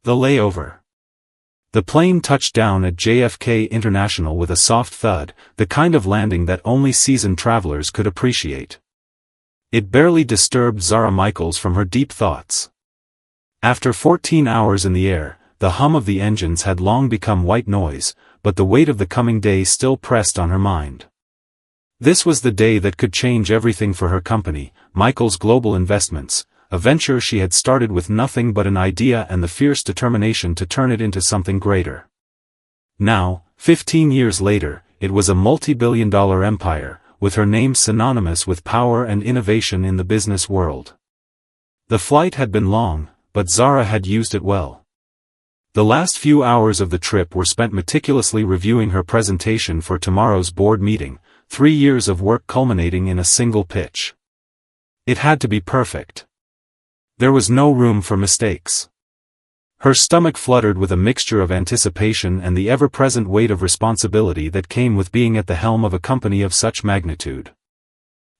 The layover. The plane touched down at JFK International with a soft thud, the kind of landing that only seasoned travelers could appreciate. It barely disturbed Zara Michaels from her deep thoughts. After 14 hours in the air, the hum of the engines had long become white noise, but the weight of the coming day still pressed on her mind. This was the day that could change everything for her company, Michaels Global Investments, a venture she had started with nothing but an idea and the fierce determination to turn it into something greater. Now, 15 years later, it was a multi-billion-dollar empire, with her name synonymous with power and innovation in the business world. The flight had been long, but Zara had used it well. The last few hours of the trip were spent meticulously reviewing her presentation for tomorrow's board meeting, 3 years of work culminating in a single pitch. It had to be perfect. There was no room for mistakes. Her stomach fluttered with a mixture of anticipation and the ever-present weight of responsibility that came with being at the helm of a company of such magnitude.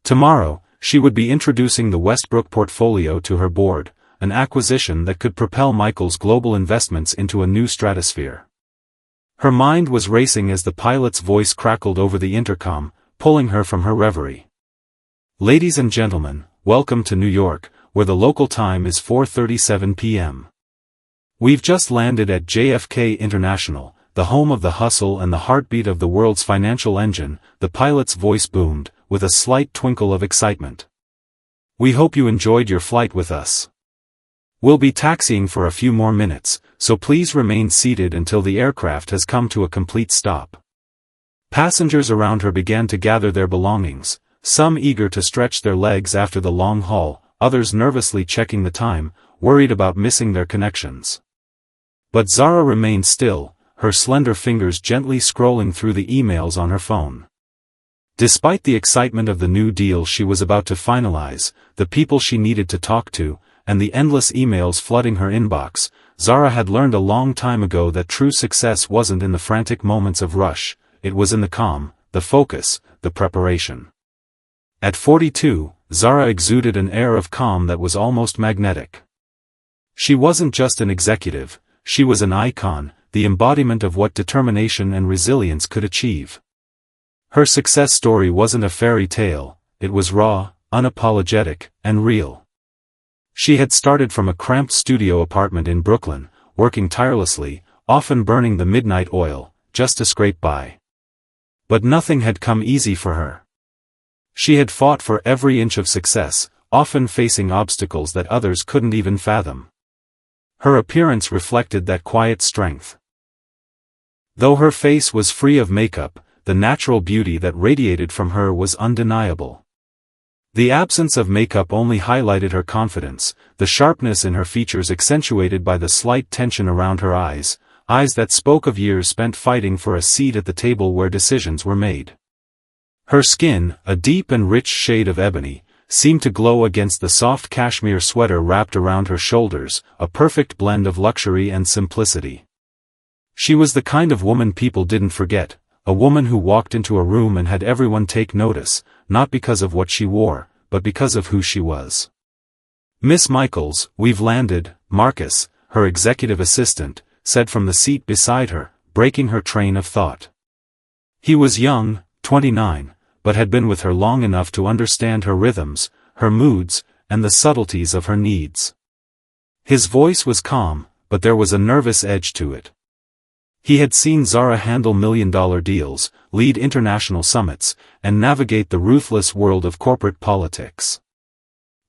Tomorrow, she would be introducing the Westbrook portfolio to her board, an acquisition that could propel Michaels Global Investments into a new stratosphere. Her mind was racing as the pilot's voice crackled over the intercom, pulling her from her reverie. Ladies and gentlemen, welcome to New York, where the local time is 4:37 p.m. We've just landed at JFK International, the home of the hustle and the heartbeat of the world's financial engine, the pilot's voice boomed, with a slight twinkle of excitement. We hope you enjoyed your flight with us. We'll be taxiing for a few more minutes, so please remain seated until the aircraft has come to a complete stop. Passengers around her began to gather their belongings, some eager to stretch their legs after the long haul, others nervously checking the time, worried about missing their connections. But Zara remained still, her slender fingers gently scrolling through the emails on her phone. Despite the excitement of the new deal she was about to finalize, the people she needed to talk to, and the endless emails flooding her inbox, Zara had learned a long time ago that true success wasn't in the frantic moments of rush, it was in the calm, the focus, the preparation. At 42, Zara exuded an air of calm that was almost magnetic. She wasn't just an executive, she was an icon, the embodiment of what determination and resilience could achieve. Her success story wasn't a fairy tale, it was raw, unapologetic, and real. She had started from a cramped studio apartment in Brooklyn, working tirelessly, often burning the midnight oil, just to scrape by. But nothing had come easy for her. She had fought for every inch of success, often facing obstacles that others couldn't even fathom. Her appearance reflected that quiet strength. Though her face was free of makeup, the natural beauty that radiated from her was undeniable. The absence of makeup only highlighted her confidence, the sharpness in her features accentuated by the slight tension around her eyes that spoke of years spent fighting for a seat at the table where decisions were made. Her skin, a deep and rich shade of ebony, seemed to glow against the soft cashmere sweater wrapped around her shoulders, a perfect blend of luxury and simplicity. She was the kind of woman people didn't forget, a woman who walked into a room and had everyone take notice, not because of what she wore, but because of who she was. "Miss Michaels, we've landed," Marcus, her executive assistant, said from the seat beside her, breaking her train of thought. He was young, 29, but had been with her long enough to understand her rhythms, her moods, and the subtleties of her needs. His voice was calm, but there was a nervous edge to it. He had seen Zara handle million-dollar deals, lead international summits, and navigate the ruthless world of corporate politics.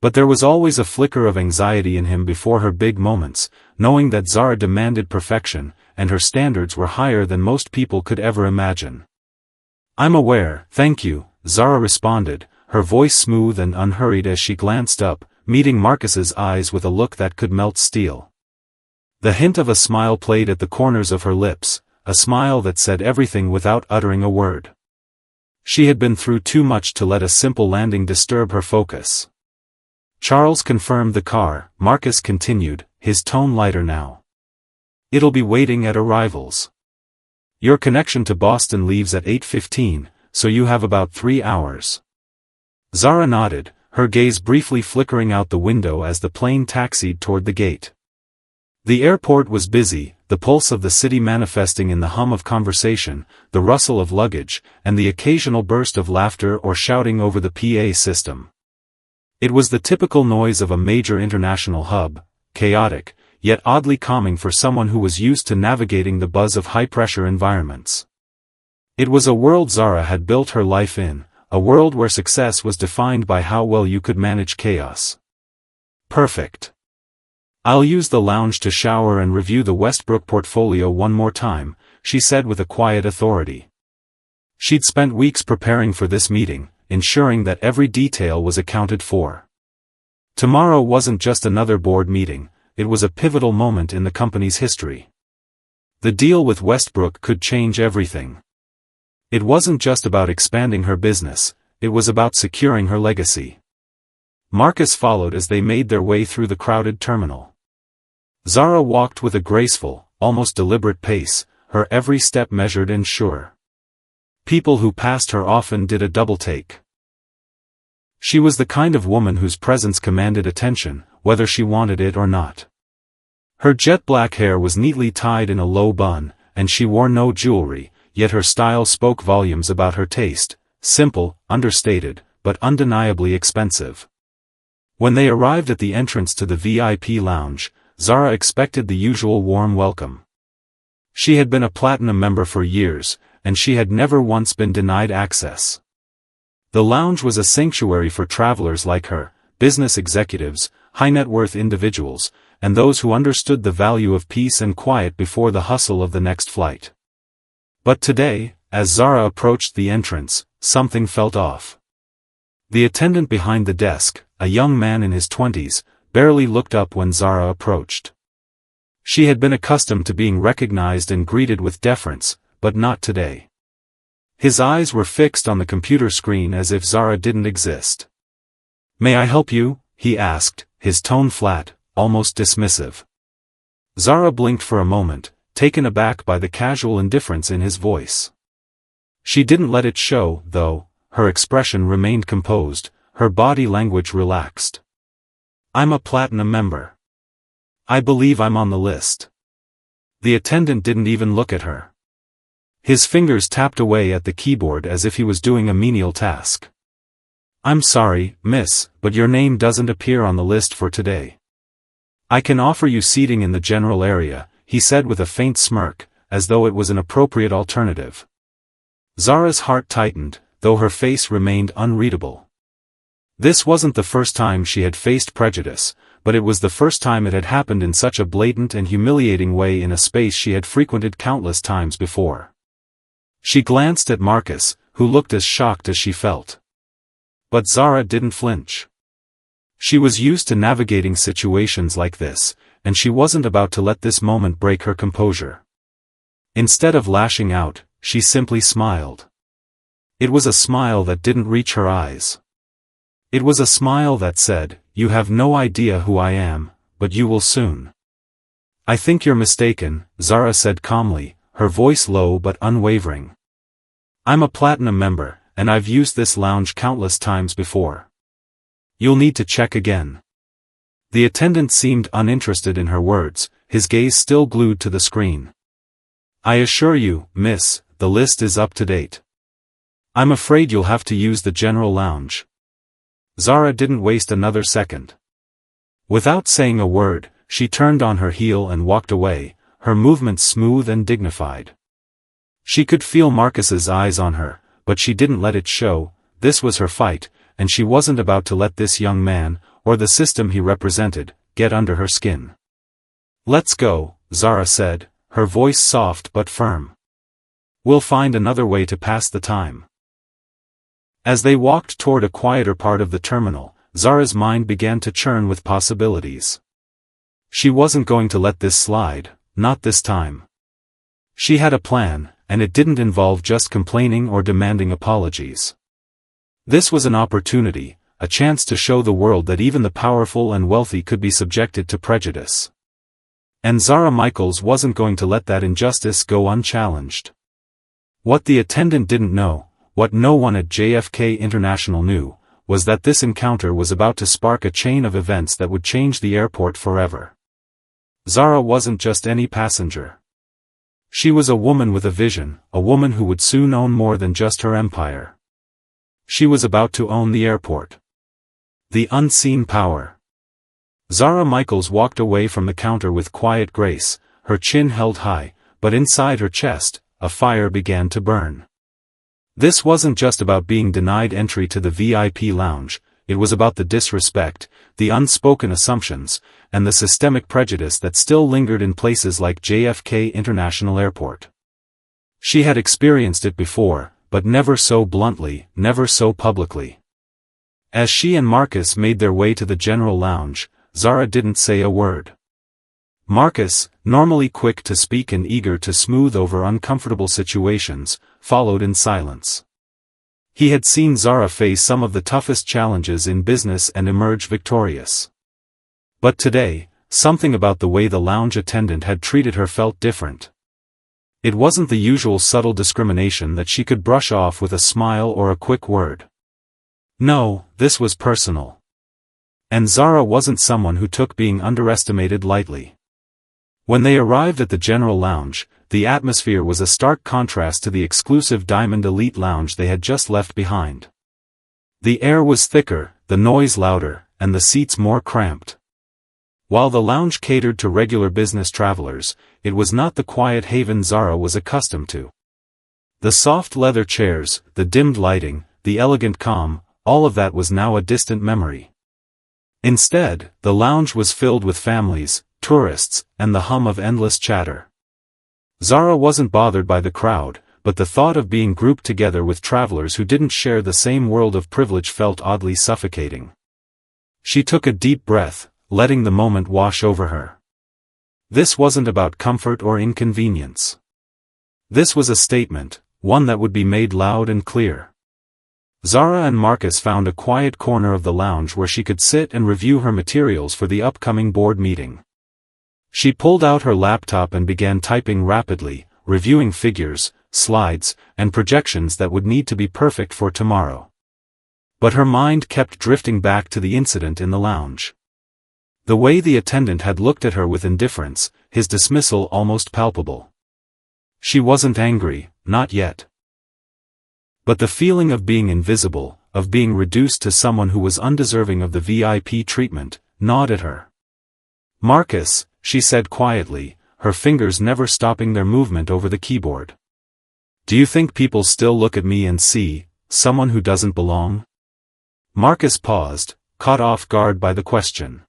But there was always a flicker of anxiety in him before her big moments, knowing that Zara demanded perfection, and her standards were higher than most people could ever imagine. "I'm aware, thank you," Zara responded, her voice smooth and unhurried as she glanced up, meeting Marcus's eyes with a look that could melt steel. The hint of a smile played at the corners of her lips, a smile that said everything without uttering a word. She had been through too much to let a simple landing disturb her focus. "Charles confirmed the car," Marcus continued, his tone lighter now. "It'll be waiting at arrivals. Your connection to Boston leaves at 8:15, so you have about 3 hours." Zara nodded, her gaze briefly flickering out the window as the plane taxied toward the gate. The airport was busy, the pulse of the city manifesting in the hum of conversation, the rustle of luggage, and the occasional burst of laughter or shouting over the PA system. It was the typical noise of a major international hub, chaotic, yet oddly calming for someone who was used to navigating the buzz of high-pressure environments. It was a world Zara had built her life in, a world where success was defined by how well you could manage chaos. Perfect. I'll use the lounge to shower and review the Westbrook portfolio one more time, she said with a quiet authority. She'd spent weeks preparing for this meeting, ensuring that every detail was accounted for. Tomorrow wasn't just another board meeting, it was a pivotal moment in the company's history. The deal with Westbrook could change everything. It wasn't just about expanding her business, it was about securing her legacy. Marcus followed as they made their way through the crowded terminal. Zara walked with a graceful, almost deliberate pace, her every step measured and sure. People who passed her often did a double-take. She was the kind of woman whose presence commanded attention, whether she wanted it or not. Her jet-black hair was neatly tied in a low bun, and she wore no jewelry, yet her style spoke volumes about her taste, simple, understated, but undeniably expensive. When they arrived at the entrance to the VIP lounge, Zara expected the usual warm welcome. She had been a platinum member for years, and she had never once been denied access. The lounge was a sanctuary for travelers like her, business executives, high-net-worth individuals, and those who understood the value of peace and quiet before the hustle of the next flight. But today, as Zara approached the entrance, something felt off. The attendant behind the desk, a young man in his 20s, barely looked up when Zara approached. She had been accustomed to being recognized and greeted with deference, but not today. His eyes were fixed on the computer screen as if Zara didn't exist. "May I help you?" he asked, his tone flat, almost dismissive. Zara blinked for a moment, taken aback by the casual indifference in his voice. She didn't let it show, though, her expression remained composed, her body language relaxed. "I'm a platinum member. I believe I'm on the list." The attendant didn't even look at her. His fingers tapped away at the keyboard as if he was doing a menial task. "I'm sorry, miss, but your name doesn't appear on the list for today. I can offer you seating in the general area," he said with a faint smirk, as though it was an appropriate alternative. Zara's heart tightened, though her face remained unreadable. This wasn't the first time she had faced prejudice, but it was the first time it had happened in such a blatant and humiliating way in a space she had frequented countless times before. She glanced at Marcus, who looked as shocked as she felt. But Zara didn't flinch. She was used to navigating situations like this, and she wasn't about to let this moment break her composure. Instead of lashing out, she simply smiled. It was a smile that didn't reach her eyes. It was a smile that said, "You have no idea who I am, but you will soon." "I think you're mistaken," Zara said calmly, her voice low but unwavering. "I'm a platinum member, and I've used this lounge countless times before. You'll need to check again." The attendant seemed uninterested in her words, his gaze still glued to the screen. "I assure you, miss, the list is up to date. I'm afraid you'll have to use the general lounge." Zara didn't waste another second. Without saying a word, she turned on her heel and walked away, her movements smooth and dignified. She could feel Marcus's eyes on her, but she didn't let it show. This was her fight, and she wasn't about to let this young man, or the system he represented, get under her skin. "Let's go," Zara said, her voice soft but firm. "We'll find another way to pass the time." As they walked toward a quieter part of the terminal, Zara's mind began to churn with possibilities. She wasn't going to let this slide, not this time. She had a plan, and it didn't involve just complaining or demanding apologies. This was an opportunity, a chance to show the world that even the powerful and wealthy could be subjected to prejudice. And Zara Michaels wasn't going to let that injustice go unchallenged. What the attendant didn't know, what no one at JFK International knew, was that this encounter was about to spark a chain of events that would change the airport forever. Zara wasn't just any passenger. She was a woman with a vision, a woman who would soon own more than just her empire. She was about to own the airport. The unseen power. Zara Michaels walked away from the counter with quiet grace, her chin held high, but inside her chest, a fire began to burn. This wasn't just about being denied entry to the VIP lounge, it was about the disrespect, the unspoken assumptions, and the systemic prejudice that still lingered in places like JFK International Airport. She had experienced it before, but never so bluntly, never so publicly. As she and Marcus made their way to the general lounge, Zara didn't say a word. Marcus, normally quick to speak and eager to smooth over uncomfortable situations, followed in silence. He had seen Zara face some of the toughest challenges in business and emerge victorious. But today, something about the way the lounge attendant had treated her felt different. It wasn't the usual subtle discrimination that she could brush off with a smile or a quick word. No, this was personal. And Zara wasn't someone who took being underestimated lightly. When they arrived at the general lounge, the atmosphere was a stark contrast to the exclusive Diamond Elite lounge they had just left behind. The air was thicker, the noise louder, and the seats more cramped. While the lounge catered to regular business travelers, it was not the quiet haven Zara was accustomed to. The soft leather chairs, the dimmed lighting, the elegant calm, all of that was now a distant memory. Instead, the lounge was filled with families, tourists, and the hum of endless chatter. Zara wasn't bothered by the crowd, but the thought of being grouped together with travelers who didn't share the same world of privilege felt oddly suffocating. She took a deep breath, letting the moment wash over her. This wasn't about comfort or inconvenience. This was a statement, one that would be made loud and clear. Zara and Marcus found a quiet corner of the lounge where she could sit and review her materials for the upcoming board meeting. She pulled out her laptop and began typing rapidly, reviewing figures, slides, and projections that would need to be perfect for tomorrow. But her mind kept drifting back to the incident in the lounge. The way the attendant had looked at her with indifference, his dismissal almost palpable. She wasn't angry, not yet. But the feeling of being invisible, of being reduced to someone who was undeserving of the VIP treatment, gnawed at her. Marcus, she said quietly, her fingers never stopping their movement over the keyboard. Do you think people still look at me and see someone who doesn't belong? Marcus paused, caught off guard by the question.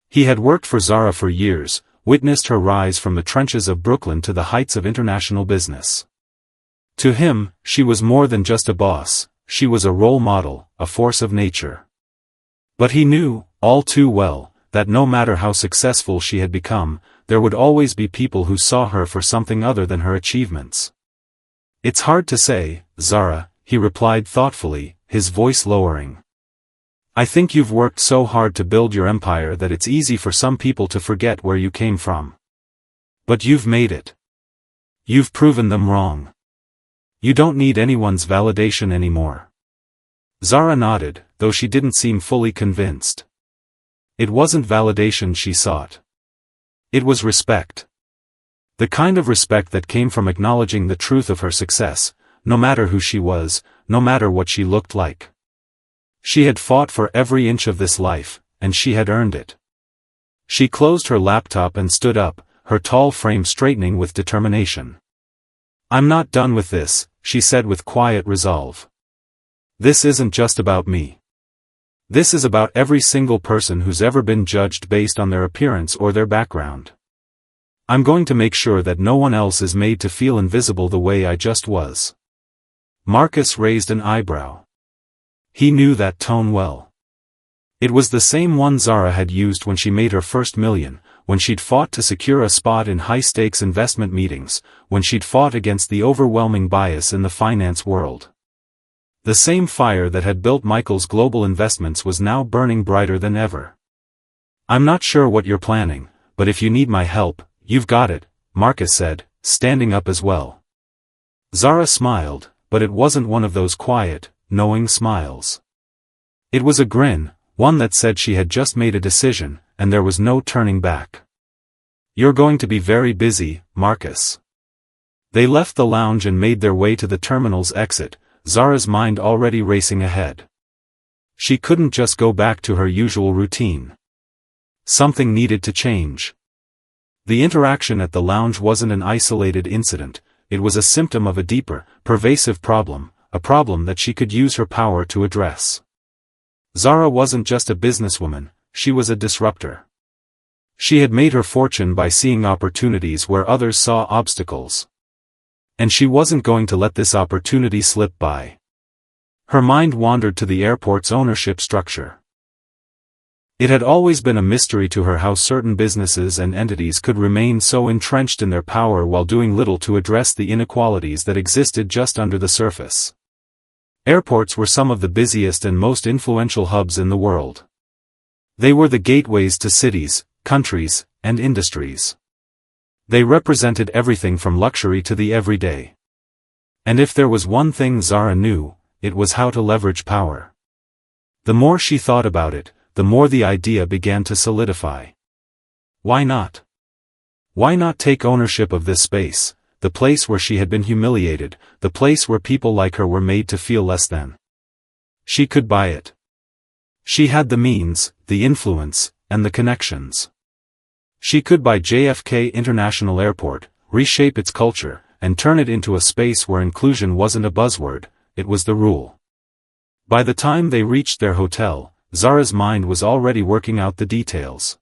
He had worked for Zara for years, witnessed her rise from the trenches of Brooklyn to the heights of international business. To him, she was more than just a boss, she was a role model, a force of nature. But he knew, all too well, that no matter how successful she had become, there would always be people who saw her for something other than her achievements. It's hard to say, Zara, he replied thoughtfully, his voice lowering. I think you've worked so hard to build your empire that it's easy for some people to forget where you came from. But you've made it. You've proven them wrong. You don't need anyone's validation anymore. Zara nodded, though she didn't seem fully convinced. It wasn't validation she sought. It was respect. The kind of respect that came from acknowledging the truth of her success, no matter who she was, no matter what she looked like. She had fought for every inch of this life, and she had earned it. She closed her laptop and stood up, her tall frame straightening with determination. I'm not done with this, she said with quiet resolve. This isn't just about me. This is about every single person who's ever been judged based on their appearance or their background. I'm going to make sure that no one else is made to feel invisible the way I just was. Marcus raised an eyebrow. He knew that tone well. It was the same one Zara had used when she made her first million, when she'd fought to secure a spot in high-stakes investment meetings, when she'd fought against the overwhelming bias in the finance world. The same fire that had built Michael's global investments was now burning brighter than ever. I'm not sure what you're planning, but if you need my help, you've got it, Marcus said, standing up as well. Zara smiled, but it wasn't one of those quiet, knowing smiles. It was a grin, one that said she had just made a decision, and there was no turning back. You're going to be very busy, Marcus. They left the lounge and made their way to the terminal's exit, Zara's mind already racing ahead. She couldn't just go back to her usual routine. Something needed to change. The interaction at the lounge wasn't an isolated incident, it was a symptom of a deeper, pervasive problem, a problem that she could use her power to address. Zara wasn't just a businesswoman, she was a disruptor. She had made her fortune by seeing opportunities where others saw obstacles. And she wasn't going to let this opportunity slip by. Her mind wandered to the airport's ownership structure. It had always been a mystery to her how certain businesses and entities could remain so entrenched in their power while doing little to address the inequalities that existed just under the surface. Airports were some of the busiest and most influential hubs in the world. They were the gateways to cities, countries, and industries. They represented everything from luxury to the everyday. And if there was one thing Zara knew, it was how to leverage power. The more she thought about it, the more the idea began to solidify. Why not? Why not take ownership of this space, the place where she had been humiliated, the place where people like her were made to feel less than? She could buy it. She had the means, the influence, and the connections. She could buy JFK International Airport, reshape its culture, and turn it into a space where inclusion wasn't a buzzword, it was the rule. By the time they reached their hotel, Zara's mind was already working out the details.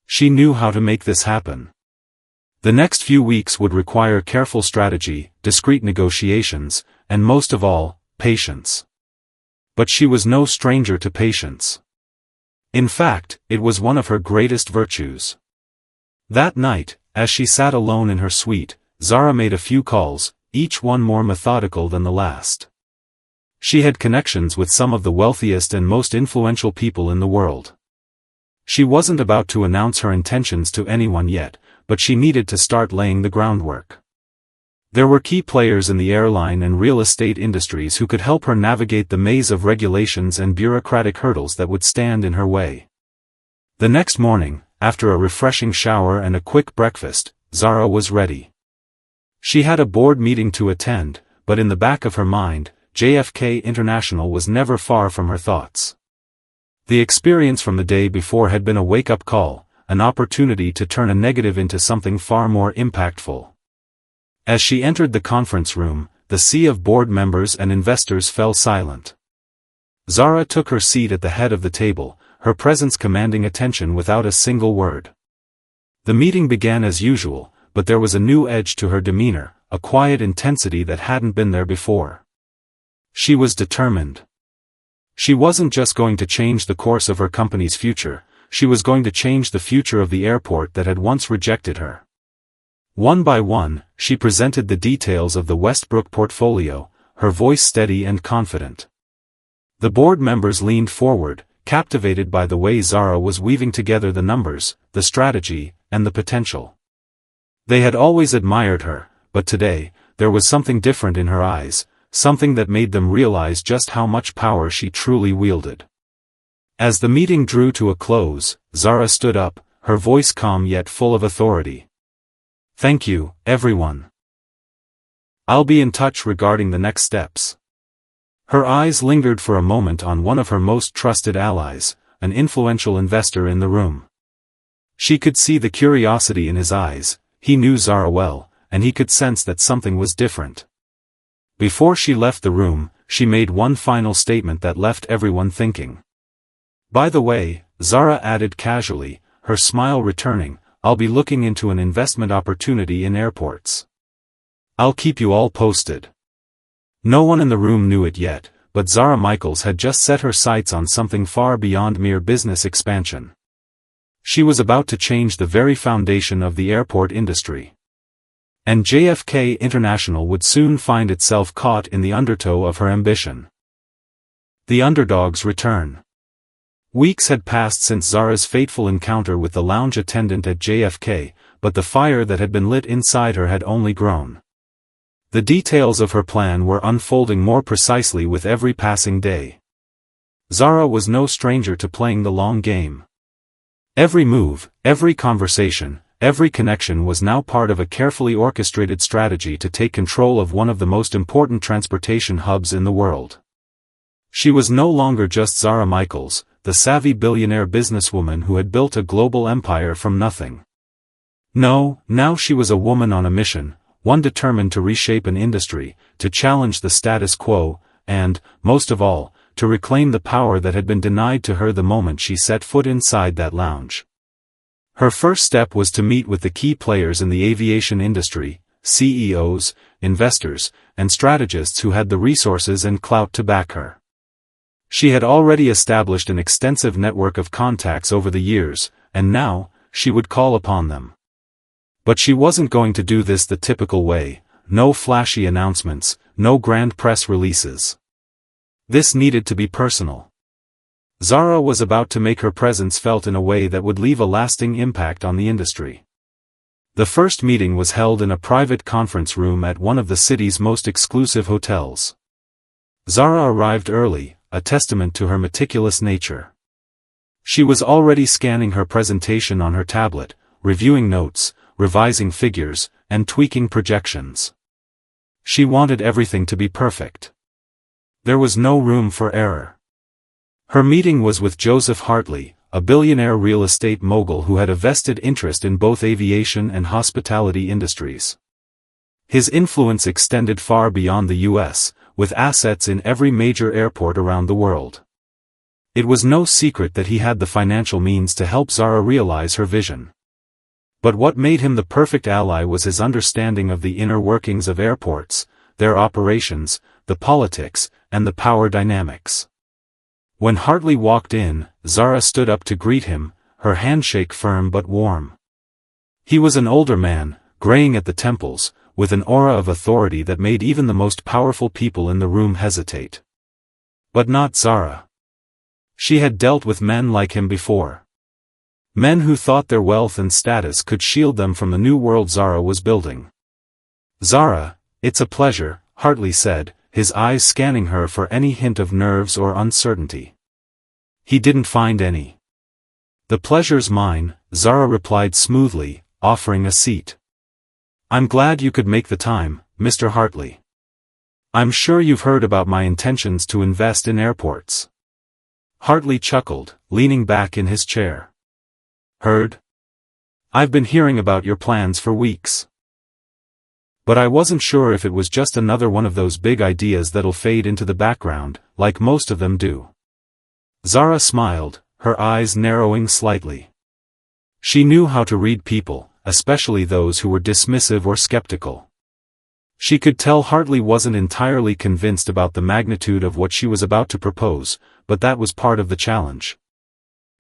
She knew how to make this happen. The next few weeks would require careful strategy, discreet negotiations, and most of all, patience. But she was no stranger to patience. In fact, it was one of her greatest virtues. That night, as she sat alone in her suite, Zara made a few calls, each one more methodical than the last. She had connections with some of the wealthiest and most influential people in the world. She wasn't about to announce her intentions to anyone yet, but she needed to start laying the groundwork. There were key players in the airline and real estate industries who could help her navigate the maze of regulations and bureaucratic hurdles that would stand in her way. The next morning, after a refreshing shower and a quick breakfast, Zara was ready. She had a board meeting to attend, but in the back of her mind, JFK International was never far from her thoughts. The experience from the day before had been a wake-up call, an opportunity to turn a negative into something far more impactful. As she entered the conference room, the sea of board members and investors fell silent. Zara took her seat at the head of the table, her presence commanding attention without a single word. The meeting began as usual, but there was a new edge to her demeanor, a quiet intensity that hadn't been there before. She was determined. She wasn't just going to change the course of her company's future, she was going to change the future of the airport that had once rejected her. One by one, she presented the details of the Westbrook portfolio, her voice steady and confident. The board members leaned forward, captivated by the way Zara was weaving together the numbers, the strategy, and the potential. They had always admired her, but today, there was something different in her eyes, something that made them realize just how much power she truly wielded. As the meeting drew to a close, Zara stood up, her voice calm yet full of authority. "Thank you, everyone. I'll be in touch regarding the next steps." Her eyes lingered for a moment on one of her most trusted allies, an influential investor in the room. She could see the curiosity in his eyes, he knew Zara well, and he could sense that something was different. Before she left the room, she made one final statement that left everyone thinking. "By the way," Zara added casually, her smile returning, "I'll be looking into an investment opportunity in airports. I'll keep you all posted." No one in the room knew it yet, but Zara Michaels had just set her sights on something far beyond mere business expansion. She was about to change the very foundation of the airport industry. And JFK International would soon find itself caught in the undertow of her ambition. The underdog's return. Weeks had passed since Zara's fateful encounter with the lounge attendant at JFK, but the fire that had been lit inside her had only grown. The details of her plan were unfolding more precisely with every passing day. Zara was no stranger to playing the long game. Every move, every conversation, every connection was now part of a carefully orchestrated strategy to take control of one of the most important transportation hubs in the world. She was no longer just Zara Michaels, the savvy billionaire businesswoman who had built a global empire from nothing. No, now she was a woman on a mission, one determined to reshape an industry, to challenge the status quo, and, most of all, to reclaim the power that had been denied to her the moment she set foot inside that lounge. Her first step was to meet with the key players in the aviation industry, CEOs, investors, and strategists who had the resources and clout to back her. She had already established an extensive network of contacts over the years, and now, she would call upon them. But she wasn't going to do this the typical way, no flashy announcements, no grand press releases. This needed to be personal. Zara was about to make her presence felt in a way that would leave a lasting impact on the industry. The first meeting was held in a private conference room at one of the city's most exclusive hotels. Zara arrived early, a testament to her meticulous nature. She was already scanning her presentation on her tablet, reviewing notes, revising figures, and tweaking projections. She wanted everything to be perfect. There was no room for error. Her meeting was with Joseph Hartley, a billionaire real estate mogul who had a vested interest in both aviation and hospitality industries. His influence extended far beyond the U.S., with assets in every major airport around the world. It was no secret that he had the financial means to help Zara realize her vision. But what made him the perfect ally was his understanding of the inner workings of airports, their operations, the politics, and the power dynamics. When Hartley walked in, Zara stood up to greet him, her handshake firm but warm. He was an older man, graying at the temples, with an aura of authority that made even the most powerful people in the room hesitate. But not Zara. She had dealt with men like him before. Men who thought their wealth and status could shield them from the new world Zara was building. "Zara, it's a pleasure," Hartley said, his eyes scanning her for any hint of nerves or uncertainty. He didn't find any. "The pleasure's mine," Zara replied smoothly, offering a seat. "I'm glad you could make the time, Mr. Hartley. I'm sure you've heard about my intentions to invest in airports." Hartley chuckled, leaning back in his chair. "Heard? I've been hearing about your plans for weeks. But I wasn't sure if it was just another one of those big ideas that'll fade into the background, like most of them do." Zara smiled, her eyes narrowing slightly. She knew how to read people, especially those who were dismissive or skeptical. She could tell Hartley wasn't entirely convinced about the magnitude of what she was about to propose, but that was part of the challenge.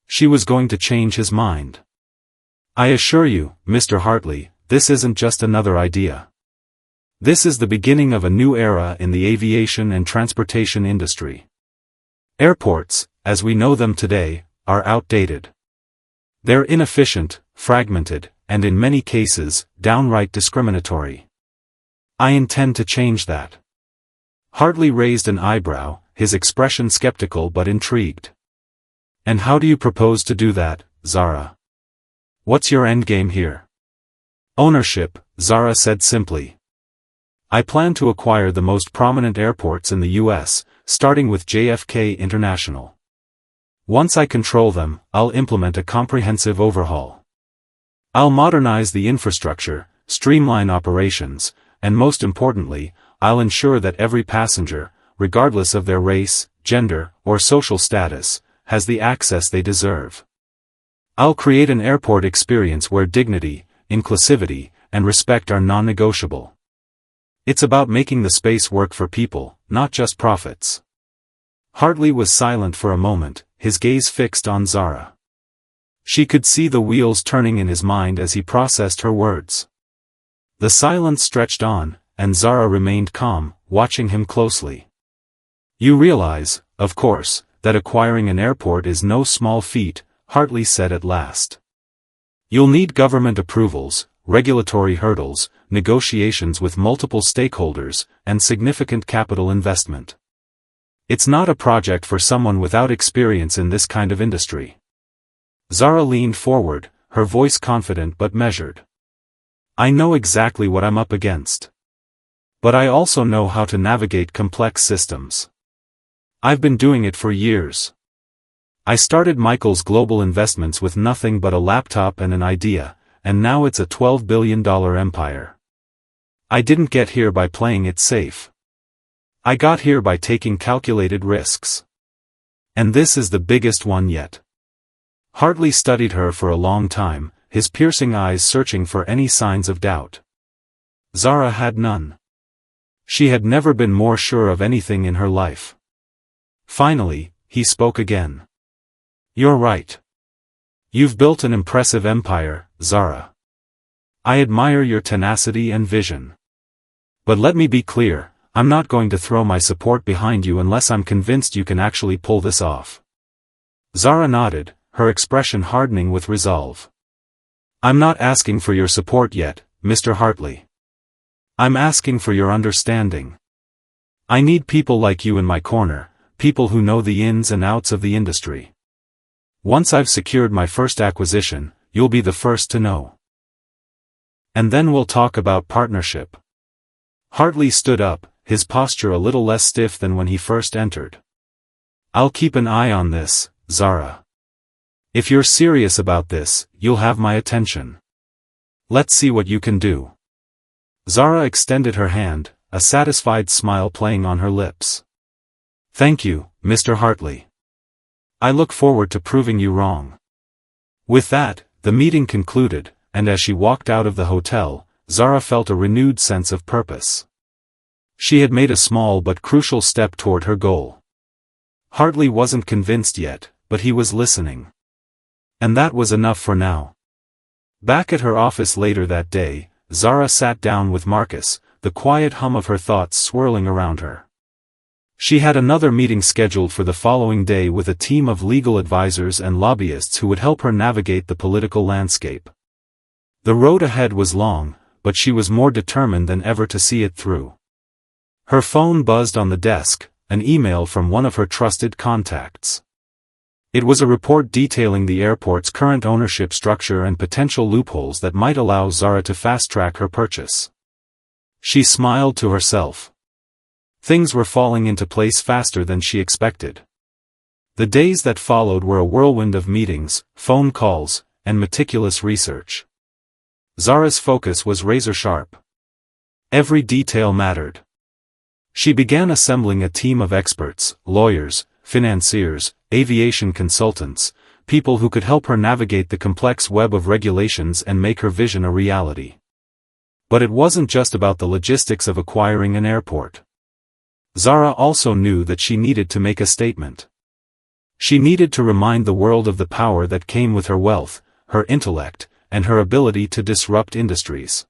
She was going to change his mind. "I assure you, Mr. Hartley, this isn't just another idea. This is the beginning of a new era in the aviation and transportation industry. Airports, as we know them today, are outdated. They're inefficient, fragmented, and in many cases, downright discriminatory. I intend to change that." Hartley raised an eyebrow, his expression skeptical but intrigued. "And how do you propose to do that, Zara? What's your endgame here?" "Ownership," Zara said simply. "I plan to acquire the most prominent airports in the U.S., starting with JFK International. Once I control them, I'll implement a comprehensive overhaul. I'll modernize the infrastructure, streamline operations, and most importantly, I'll ensure that every passenger, regardless of their race, gender, or social status, has the access they deserve. I'll create an airport experience where dignity, inclusivity, and respect are non-negotiable. It's about making the space work for people, not just profits." Hartley was silent for a moment, his gaze fixed on Zara. She could see the wheels turning in his mind as he processed her words. The silence stretched on, and Zara remained calm, watching him closely. "You realize, of course, that acquiring an airport is no small feat," Hartley said at last. "You'll need government approvals, regulatory hurdles, negotiations with multiple stakeholders, and significant capital investment. It's not a project for someone without experience in this kind of industry." Zara leaned forward, her voice confident but measured. "I know exactly what I'm up against. But I also know how to navigate complex systems. I've been doing it for years. I started Michael's Global Investments with nothing but a laptop and an idea, and now it's a $12 billion empire. I didn't get here by playing it safe. I got here by taking calculated risks. And this is the biggest one yet." Hartley studied her for a long time, his piercing eyes searching for any signs of doubt. Zara had none. She had never been more sure of anything in her life. Finally, he spoke again. "You're right. You've built an impressive empire, Zara. I admire your tenacity and vision. But let me be clear, I'm not going to throw my support behind you unless I'm convinced you can actually pull this off." Zara nodded, her expression hardening with resolve. "I'm not asking for your support yet, Mr. Hartley. I'm asking for your understanding. I need people like you in my corner, people who know the ins and outs of the industry. Once I've secured my first acquisition, you'll be the first to know. And then we'll talk about partnership." Hartley stood up, his posture a little less stiff than when he first entered. "I'll keep an eye on this, Zara. If you're serious about this, you'll have my attention. Let's see what you can do." Zara extended her hand, a satisfied smile playing on her lips. "Thank you, Mr. Hartley. I look forward to proving you wrong." With that, the meeting concluded, and as she walked out of the hotel, Zara felt a renewed sense of purpose. She had made a small but crucial step toward her goal. Hartley wasn't convinced yet, but he was listening. And that was enough for now. Back at her office later that day, Zara sat down with Marcus, the quiet hum of her thoughts swirling around her. She had another meeting scheduled for the following day with a team of legal advisors and lobbyists who would help her navigate the political landscape. The road ahead was long, but she was more determined than ever to see it through. Her phone buzzed on the desk, an email from one of her trusted contacts. It was a report detailing the airport's current ownership structure and potential loopholes that might allow Zara to fast-track her purchase. She smiled to herself. Things were falling into place faster than she expected. The days that followed were a whirlwind of meetings, phone calls, and meticulous research. Zara's focus was razor-sharp. Every detail mattered. She began assembling a team of experts, lawyers, financiers, aviation consultants, people who could help her navigate the complex web of regulations and make her vision a reality. But it wasn't just about the logistics of acquiring an airport. Zara also knew that she needed to make a statement. She needed to remind the world of the power that came with her wealth, her intellect, and her ability to disrupt industries.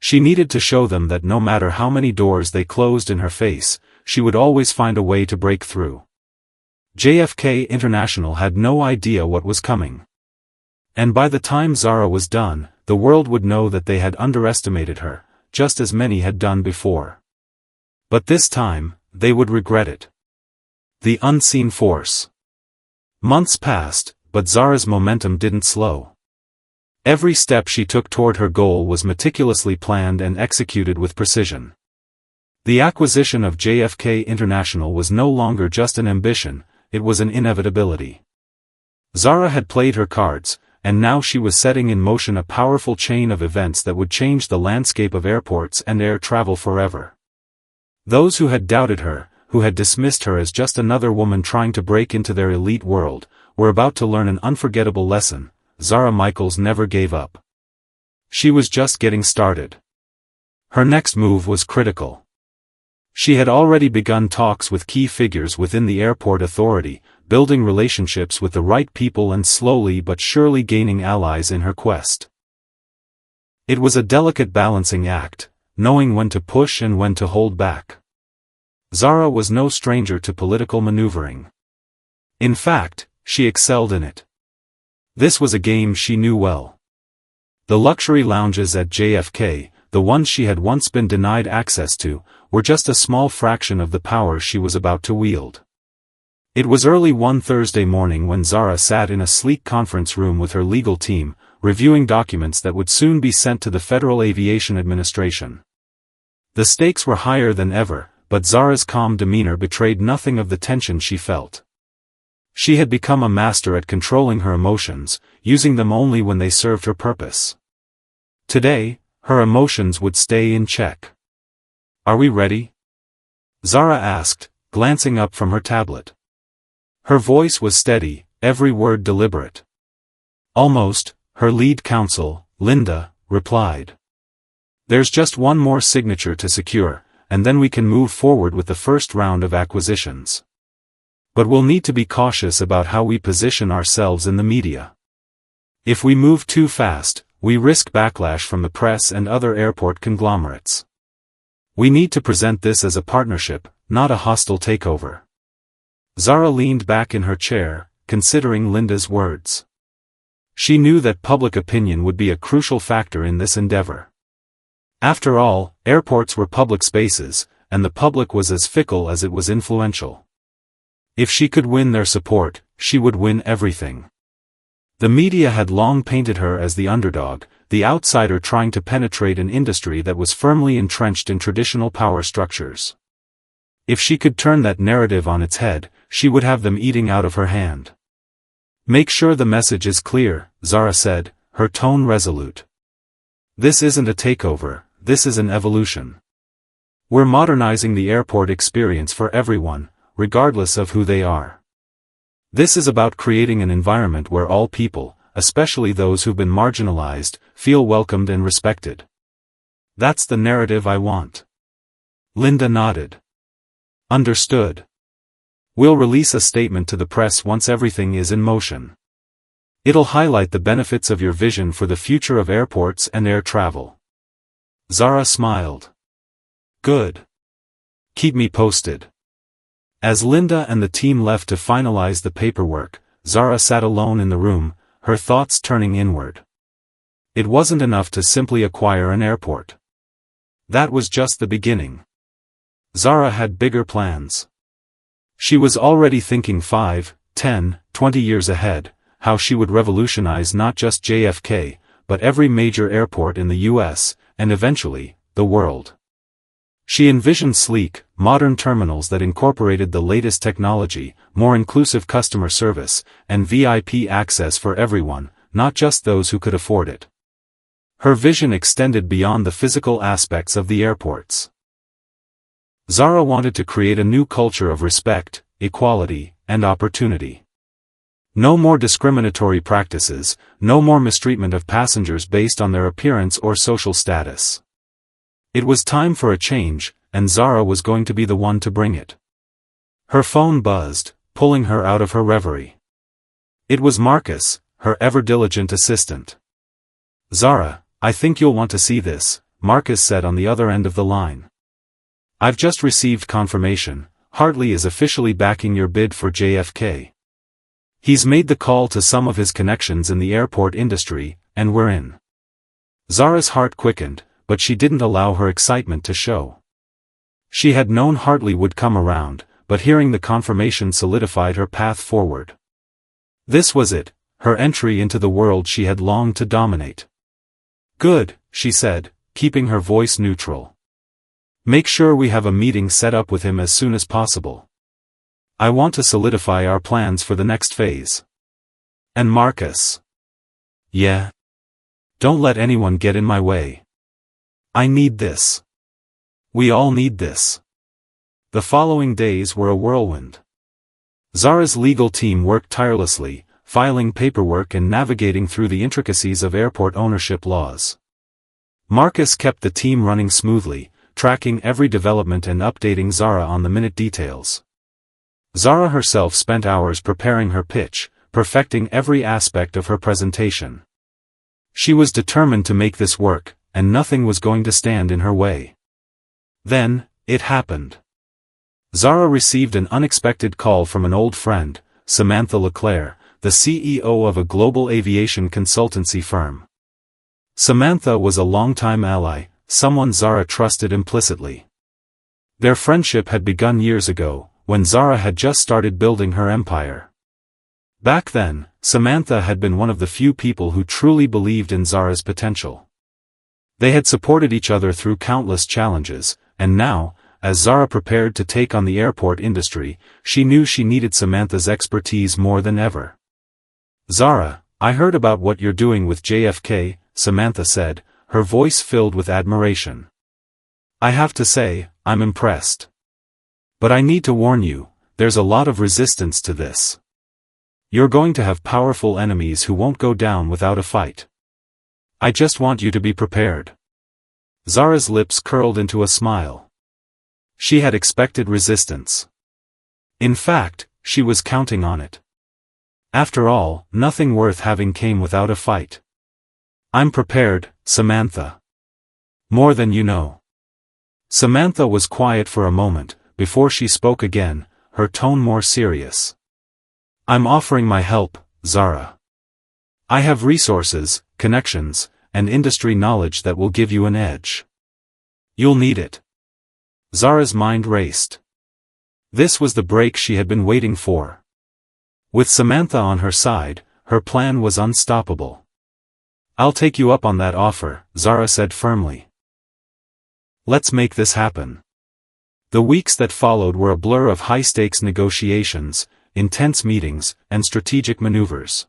She needed to show them that no matter how many doors they closed in her face, she would always find a way to break through. JFK International had no idea what was coming. And by the time Zara was done, the world would know that they had underestimated her, just as many had done before. But this time, they would regret it. The unseen force. Months passed, but Zara's momentum didn't slow. Every step she took toward her goal was meticulously planned and executed with precision. The acquisition of JFK International was no longer just an ambition, it was an inevitability. Zara had played her cards, and now she was setting in motion a powerful chain of events that would change the landscape of airports and air travel forever. Those who had doubted her, who had dismissed her as just another woman trying to break into their elite world, were about to learn an unforgettable lesson. Zara Michaels never gave up. She was just getting started. Her next move was critical. She had already begun talks with key figures within the airport authority, building relationships with the right people and slowly but surely gaining allies in her quest. It was a delicate balancing act, knowing when to push and when to hold back. Zara was no stranger to political maneuvering. In fact, she excelled in it. This was a game she knew well. The luxury lounges at JFK, the ones she had once been denied access to, were just a small fraction of the power she was about to wield. It was early one Thursday morning when Zara sat in a sleek conference room with her legal team, reviewing documents that would soon be sent to the Federal Aviation Administration. The stakes were higher than ever, but Zara's calm demeanor betrayed nothing of the tension she felt. She had become a master at controlling her emotions, using them only when they served her purpose. Today, her emotions would stay in check. "Are we ready?" Zara asked, glancing up from her tablet. Her voice was steady, every word deliberate. "Almost," her lead counsel, Linda, replied. "There's just one more signature to secure, and then we can move forward with the first round of acquisitions. But we'll need to be cautious about how we position ourselves in the media. If we move too fast, we risk backlash from the press and other airport conglomerates. We need to present this as a partnership, not a hostile takeover." Zara leaned back in her chair, considering Linda's words. She knew that public opinion would be a crucial factor in this endeavor. After all, airports were public spaces, and the public was as fickle as it was influential. If she could win their support, she would win everything. The media had long painted her as the underdog, the outsider trying to penetrate an industry that was firmly entrenched in traditional power structures. If she could turn that narrative on its head, she would have them eating out of her hand. "Make sure the message is clear," Zara said, her tone resolute. "This isn't a takeover, this is an evolution. We're modernizing the airport experience for everyone, regardless of who they are. This is about creating an environment where all people, especially those who've been marginalized, feel welcomed and respected. That's the narrative I want." Linda nodded. "Understood. We'll release a statement to the press once everything is in motion. It'll highlight the benefits of your vision for the future of airports and air travel." Zara smiled. "Good. Keep me posted." As Linda and the team left to finalize the paperwork, Zara sat alone in the room, her thoughts turning inward. It wasn't enough to simply acquire an airport. That was just the beginning. Zara had bigger plans. She was already thinking 5, 10, 20 years ahead, how she would revolutionize not just JFK, but every major airport in the US, and eventually, the world. She envisioned sleek, modern terminals that incorporated the latest technology, more inclusive customer service, and VIP access for everyone, not just those who could afford it. Her vision extended beyond the physical aspects of the airports. Zara wanted to create a new culture of respect, equality, and opportunity. No more discriminatory practices, no more mistreatment of passengers based on their appearance or social status. It was time for a change, and Zara was going to be the one to bring it. Her phone buzzed, pulling her out of her reverie. It was Marcus, her ever-diligent assistant. "Zara, I think you'll want to see this," Marcus said on the other end of the line. "I've just received confirmation, Hartley is officially backing your bid for JFK. He's made the call to some of his connections in the airport industry, and we're in." Zara's heart quickened, but she didn't allow her excitement to show. She had known Hartley would come around, but hearing the confirmation solidified her path forward. This was it, her entry into the world she had longed to dominate. "Good," she said, keeping her voice neutral. "Make sure we have a meeting set up with him as soon as possible. I want to solidify our plans for the next phase." "And Marcus?" "Yeah. Don't let anyone get in my way. I need this. We all need this." The following days were a whirlwind. Zara's legal team worked tirelessly, filing paperwork and navigating through the intricacies of airport ownership laws. Marcus kept the team running smoothly, tracking every development and updating Zara on the minute details. Zara herself spent hours preparing her pitch, perfecting every aspect of her presentation. She was determined to make this work, and nothing was going to stand in her way. Then, it happened. Zara received an unexpected call from an old friend, Samantha Leclerc, the CEO of a global aviation consultancy firm. Samantha was a longtime ally, someone Zara trusted implicitly. Their friendship had begun years ago, when Zara had just started building her empire. Back then, Samantha had been one of the few people who truly believed in Zara's potential. They had supported each other through countless challenges, and now, as Zara prepared to take on the airport industry, she knew she needed Samantha's expertise more than ever. "Zara, I heard about what you're doing with JFK," Samantha said, her voice filled with admiration. "I have to say, I'm impressed. But I need to warn you, there's a lot of resistance to this. You're going to have powerful enemies who won't go down without a fight. I just want you to be prepared." Zara's lips curled into a smile. She had expected resistance. In fact, she was counting on it. After all, nothing worth having came without a fight. "I'm prepared, Samantha. More than you know." Samantha was quiet for a moment, before she spoke again, her tone more serious. "I'm offering my help, Zara. I have resources, connections, and industry knowledge that will give you an edge. You'll need it." Zara's mind raced. This was the break she had been waiting for. With Samantha on her side, her plan was unstoppable. "I'll take you up on that offer," Zara said firmly. "Let's make this happen." The weeks that followed were a blur of high-stakes negotiations, intense meetings, and strategic maneuvers.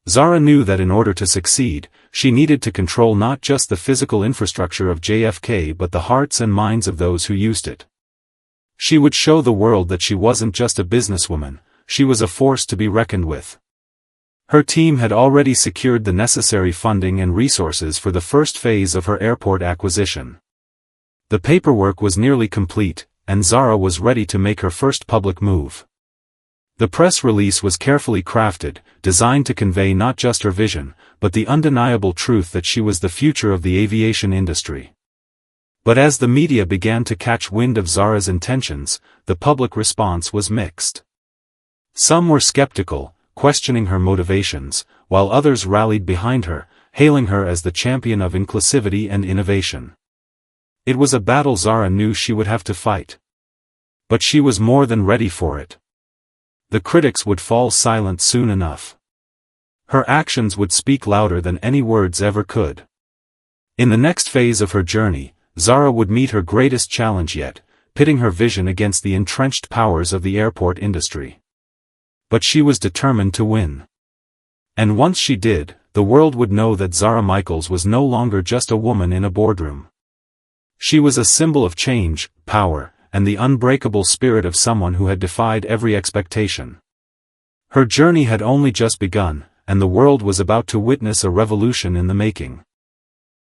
Zara knew that in order to succeed, she needed to control not just the physical infrastructure of JFK but the hearts and minds of those who used it. She would show the world that she wasn't just a businesswoman, she was a force to be reckoned with. Her team had already secured the necessary funding and resources for the first phase of her airport acquisition. The paperwork was nearly complete, and Zara was ready to make her first public move. The press release was carefully crafted, designed to convey not just her vision, but the undeniable truth that she was the future of the aviation industry. But as the media began to catch wind of Zara's intentions, the public response was mixed. Some were skeptical, questioning her motivations, while others rallied behind her, hailing her as the champion of inclusivity and innovation. It was a battle Zara knew she would have to fight. But she was more than ready for it. The critics would fall silent soon enough. Her actions would speak louder than any words ever could. In the next phase of her journey, Zara would meet her greatest challenge yet, pitting her vision against the entrenched powers of the airport industry. But she was determined to win. And once she did, the world would know that Zara Michaels was no longer just a woman in a boardroom. She was a symbol of change, power, and the unbreakable spirit of someone who had defied every expectation. Her journey had only just begun, and the world was about to witness a revolution in the making.